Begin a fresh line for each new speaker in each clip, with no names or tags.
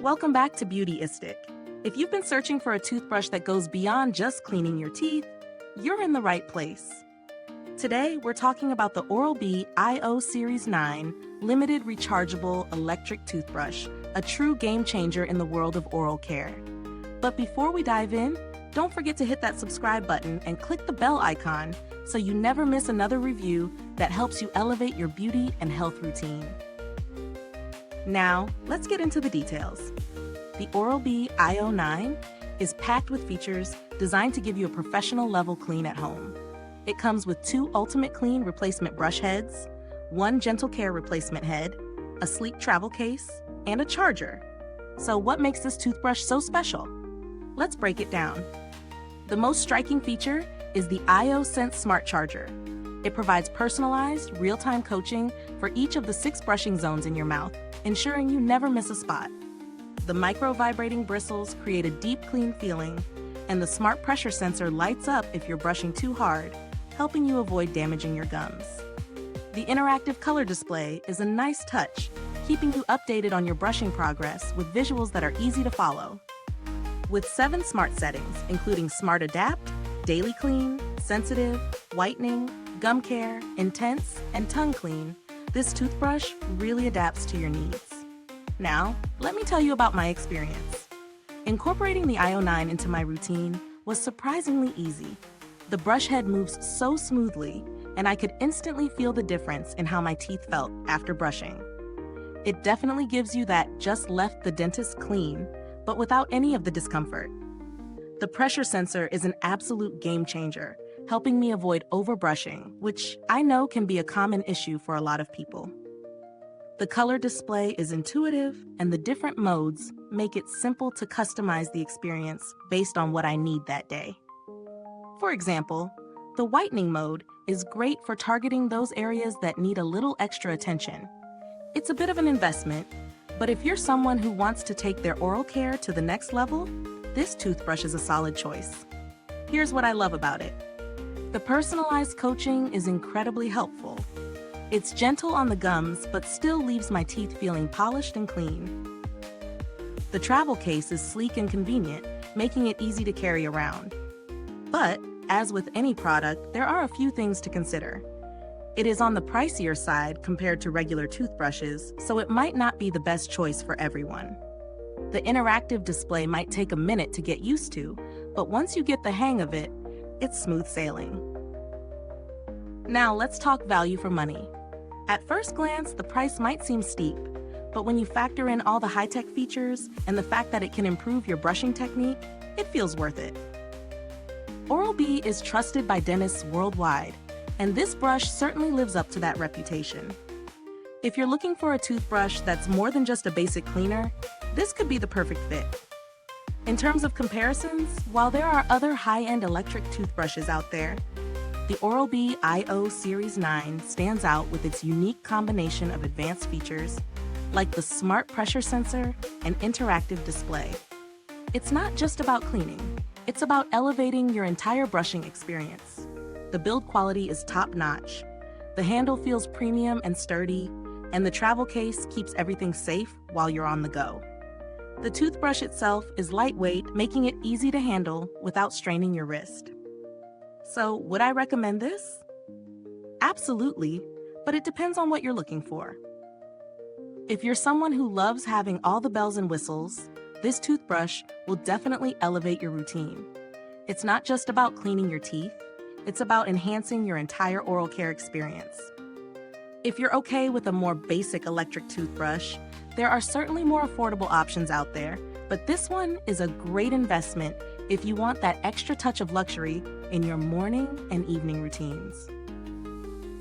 Welcome back to Beautyistic. If you've been searching for a toothbrush that goes beyond just cleaning your teeth, you're in the right place. Today, we're talking about the Oral-B iO Series 9 Limited Rechargeable Electric Toothbrush, a true game changer in the world of oral care. But before we dive in, don't forget to hit that subscribe button and click the bell icon so you never miss another review that helps you elevate your beauty and health routine. Now, let's get into the details. The Oral-B iO 9 is packed with features designed to give you a professional level clean at home. It comes with 2 Ultimate Clean replacement brush heads, 1 Gentle Care replacement head, a sleek travel case, and a charger. So what makes this toothbrush so special? Let's break it down. The most striking feature is the iO Sense Smart Charger. It provides personalized, real-time coaching for each of the 6 brushing zones in your mouth, ensuring you never miss a spot. The micro-vibrating bristles create a deep, clean feeling, and the smart pressure sensor lights up if you're brushing too hard, helping you avoid damaging your gums. The interactive color display is a nice touch, keeping you updated on your brushing progress with visuals that are easy to follow. With 7 smart settings, including Smart Adapt, Daily Clean, Sensitive, Whitening, Gum Care, Intense, and Tongue Clean, this toothbrush really adapts to your needs. Now, let me tell you about my experience. Incorporating the iO 9 into my routine was surprisingly easy. The brush head moves so smoothly, and I could instantly feel the difference in how my teeth felt after brushing. It definitely gives you that just left the dentist clean, but without any of the discomfort. The pressure sensor is an absolute game changer, helping me avoid overbrushing, which I know can be a common issue for a lot of people. The color display is intuitive, and the different modes make it simple to customize the experience based on what I need that day. For example, the whitening mode is great for targeting those areas that need a little extra attention. It's a bit of an investment, but if you're someone who wants to take their oral care to the next level, this toothbrush is a solid choice. Here's what I love about it. The personalized coaching is incredibly helpful. It's gentle on the gums, but still leaves my teeth feeling polished and clean. The travel case is sleek and convenient, making it easy to carry around. But, as with any product, there are a few things to consider. It is on the pricier side compared to regular toothbrushes, so it might not be the best choice for everyone. The interactive display might take a minute to get used to, but once you get the hang of it, it's smooth sailing. Now let's talk value for money. At first glance, the price might seem steep, but when you factor in all the high-tech features and the fact that it can improve your brushing technique, it feels worth it. Oral-B is trusted by dentists worldwide, and this brush certainly lives up to that reputation. If you're looking for a toothbrush that's more than just a basic cleaner, this could be the perfect fit. In terms of comparisons, while there are other high-end electric toothbrushes out there, the Oral-B iO Series 9 stands out with its unique combination of advanced features, like the smart pressure sensor and interactive display. It's not just about cleaning, it's about elevating your entire brushing experience. The build quality is top-notch, the handle feels premium and sturdy, and the travel case keeps everything safe while you're on the go. The toothbrush itself is lightweight, making it easy to handle without straining your wrist. So, would I recommend this? Absolutely, but it depends on what you're looking for. If you're someone who loves having all the bells and whistles, this toothbrush will definitely elevate your routine. It's not just about cleaning your teeth, it's about enhancing your entire oral care experience. If you're okay with a more basic electric toothbrush, there are certainly more affordable options out there, but this one is a great investment if you want that extra touch of luxury in your morning and evening routines.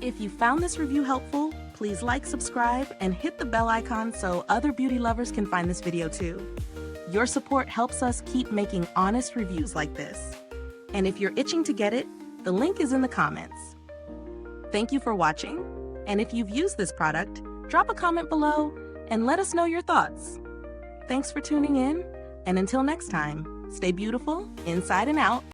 If you found this review helpful, please like, subscribe, and hit the bell icon so other beauty lovers can find this video too. Your support helps us keep making honest reviews like this. And if you're itching to get it, the link is in the comments. Thank you for watching, and if you've used this product, drop a comment below and let us know your thoughts. Thanks for tuning in, and until next time, stay beautiful inside and out.